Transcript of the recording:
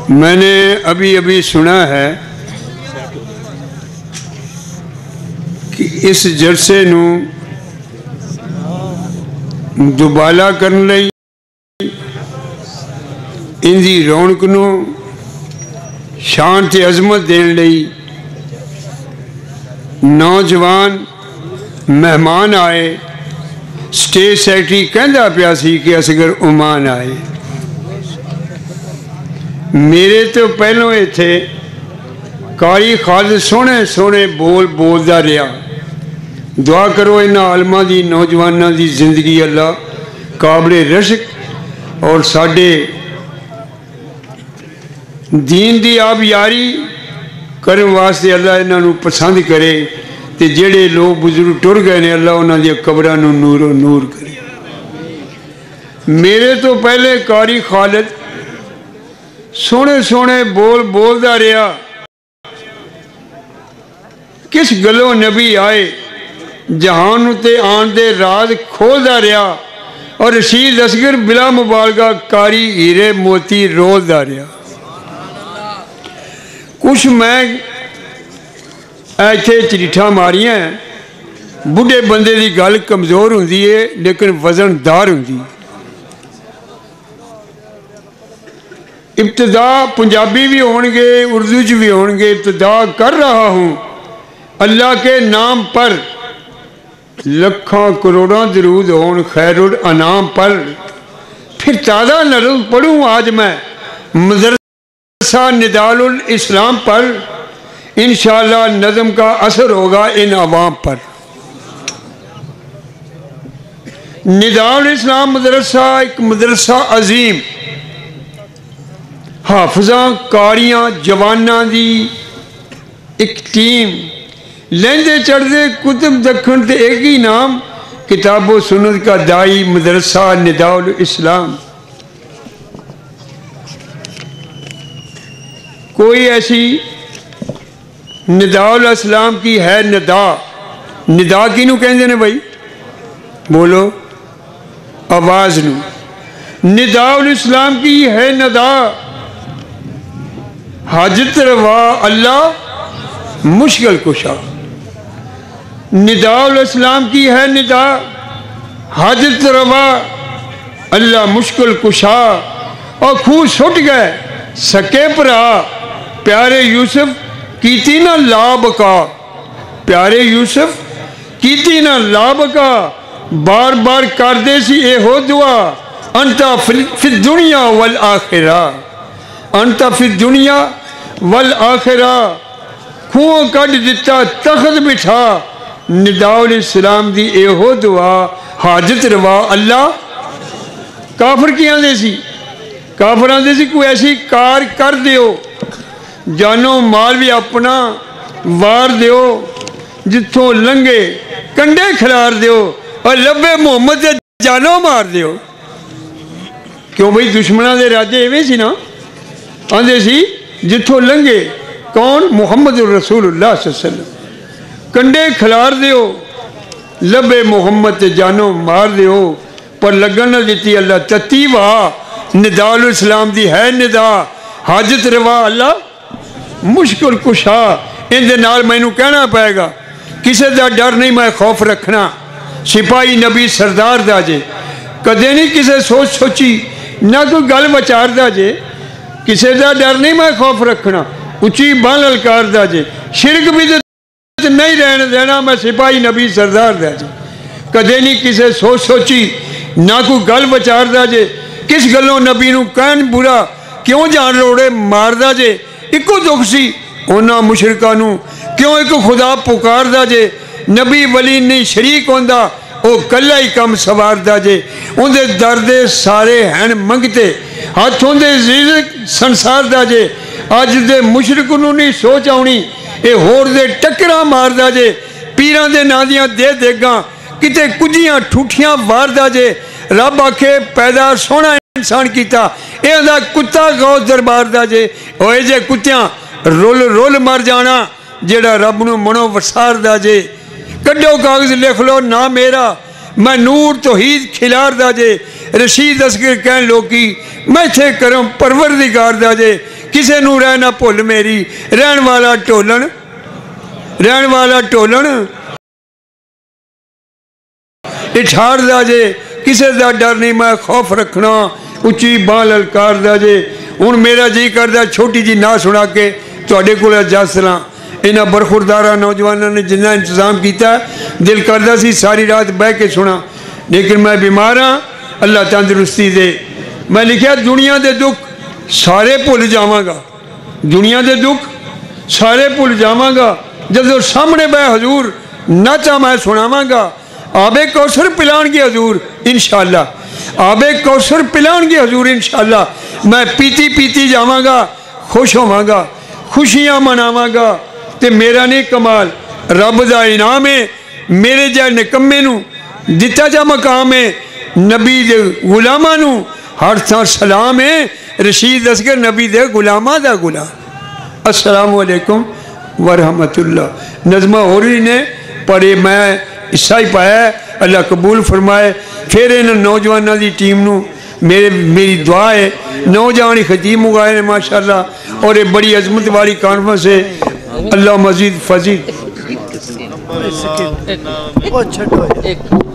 میں نے ابھی سنا ہے کہ اس جلسے نو دوبالا کرن لئی ان دی رونق نو شان تے عظمت دین لئی نوجوان مہمان آئے. سٹیج سیکٹری کہندا پیا سی کہ اصغر عمان آئے. میرے تو پہلوں اتھے قاری خالد سونے سونے بولدا رہا. دعا کرو ان عالماں دی نوجواناں دی زندگی اللہ قابل رشک اور ساڈے دین دی آپ یاری کرن واسطے اللہ انہاں نو پسند کرے تے جڑے لوگ بزرگ ٹر گئے نے اللہ انہاں دی قبراں نو نور و نور کرے. میرے تو پہلے قاری خالد سونے سونے بولدا رہا. کس گلوں نبی آئے جہان تے آن دے راز کھولدا رہا اور رشید اصغر بلا مبالغہ قاری ہیرے موتی رولدا رہا. کچھ میں ایتھے چریٹھا ماریاں ہیں. بڑھے بندے دی گل کمزور ہوندی ہے لیکن وزن دار ہوندی. ابتدا پنجابی بھی ہونگے اردو چ بھی ہونگے. ابتدا کر رہا ہوں اللہ کے نام پر. لکھاں کروڑاں درود ہون خیر الانام پر. پھر تازہ نظم پڑھوں آج میں مدرسہ ندال الاسلام پر. انشاءاللہ نظم کا اثر ہوگا ان عوام پر. ندال الاسلام مدرسہ ایک مدرسہ عظیم حافظاں قاریاں جواناں دی ایک ٹیم. لیندے چڑھدے کتب دکھن تے ایک ہی نام کتاب و سنت کا دائی مدرسہ ندال الاسلام. کوئی ایسی ندال الاسلام کی ہے ندا. ندا کینوں کہندے نے بھائی بولو آواز نو. ندال الاسلام کی ہے ندا حاجت روا اللہ مشکل کشا. ندال الاسلام کی ہے ندا حاجت روا اللہ مشکل کشا. اور خوہ سٹ گئے سکے پرا پیارے یوسف کیتی نہ لاب کا. پیارے یوسف کیتی نہ لاب کا. بار بار کر دے سی اے ہو دعا انتا فی الدنیا والآخرہ. انتا فی الدنیا والآخرہ. خوہ کڈ دیتا تخت بٹھا ندال الاسلام دی اے ہو دعا حاجت روا اللہ. کافر کی آندے سی کافر آندے سی کوئی ایسی کار کر دیو جانو مال بھی اپنا وار دیو جتھوں لنگے کنڈے کھلار دیو اور لبے محمد دے جانو مار دیو. کیوں بھئی دشمنہ دے راجے ایویں سی نا. آندے سی جتھوں لنگے کون محمد رسول اللہ صلی اللہ علیہ وسلم کنڈے کھلار دیو لبے محمد تے جانو مار دیو. پر لگن نہ دیتی اللہ تتی وا. ندال الاسلام دی ہے ندا حاجت روا اللہ مشکل کشا. ان دے نال میں نو کہنا پائے گا کسے دا ڈر نہیں میں خوف رکھنا. سپاہی نبی سردار دا جے کدے نہیں کسے سوچ سوچی نہ کوئی گل بچار دا جے. کسے دا ڈر نہیں میں خوف رکھنا اچھی بان للکار دا جے. شرک بھی نہیں رہنے دینا میں سپاہی نبی سردار دا جے. کدے نہیں کسے سوچ سوچی نہ کوئی گل بچار دا جے. کس گلوں نبی نو کہن برا کیوں جان روڑے مار دا جے. ایکو دکھ سی اونا مشرکاں نو کیوں ایک خدا پکار دا جے. نبی ولی نہیں شریک ہوندا او کلا ہی کم سوار دا جے. ان دے دردے سارے ہیں منگتے ہاتھوں دے رزق سنسار دا جے. آج دے مشرک نو نہیں سوچ آونی اے ہور دے ٹکرا مار دا جے. پیران دے نادیاں دے دے گاں کتے کجیاں ٹھوٹیاں وار دا جے. رب آکھے پیدا سونا انسان کیتا اے اندہ کتا غوث دربار دا جے. اوے جے کتیاں رول رول مر جانا جیڑا رب نو منو وسار دا جے. کڈو کاغذ لکھ لو نا میرا میں نور توحید کھلار دا جے. رشید اصغر کہن لوکی میں تھے کرم پروردگار دا جے. کسے نو رہنا بھول میری رہن والا ٹولن اٹھار دا جے کسے دا ڈر نہیں میں خوف رکھنا اچھی بال للکار دا جے ہن میرا جی کردہ چھوٹی جی نہ سنا کے تواڈے کول اجازتاں انہاں برخوردارہ نوجوانوں نے جنہ انتظام کیتا دل کردہ سی ساری رات بہ کے سنا لیکن میں بیمار ہاں اللہ تندرستی دے میں لکھیا دنیا دے دکھ سارے بھول جاواں گا دنیا دے دکھ سارے بھول جاواں گا جدو سامنے بہ حضور نچا میں سناواں گا آب کوثر پلان گے حضور انشاءاللہ آب کوثر پلان گے حضور انشاءاللہ میں پیتی پیتی جاواں گا خوش ہوواں گا خوشیاں مناواں گا تے میرا نہیں کمال رب دا انعام ہے میرے جا نکمے نو دتا جا مقام ہے نبی دے غلاماں نو ہر تھاں سلام ہے رشید اصغر نبی دے غلاماں دا غلام السلام علیکم ورحمت اللہ نظمہ ہو رہی نے پڑھے میں حصہ ہی پایا اللہ قبول فرمائے پھر ان نوجوانوں دی ٹیم نو میری دعا ہے نوجوانی خطیب مگائے نے ماشاءاللہ اور یہ بڑی عظمت والی کانفرنس ہے اللہ مزید فضیل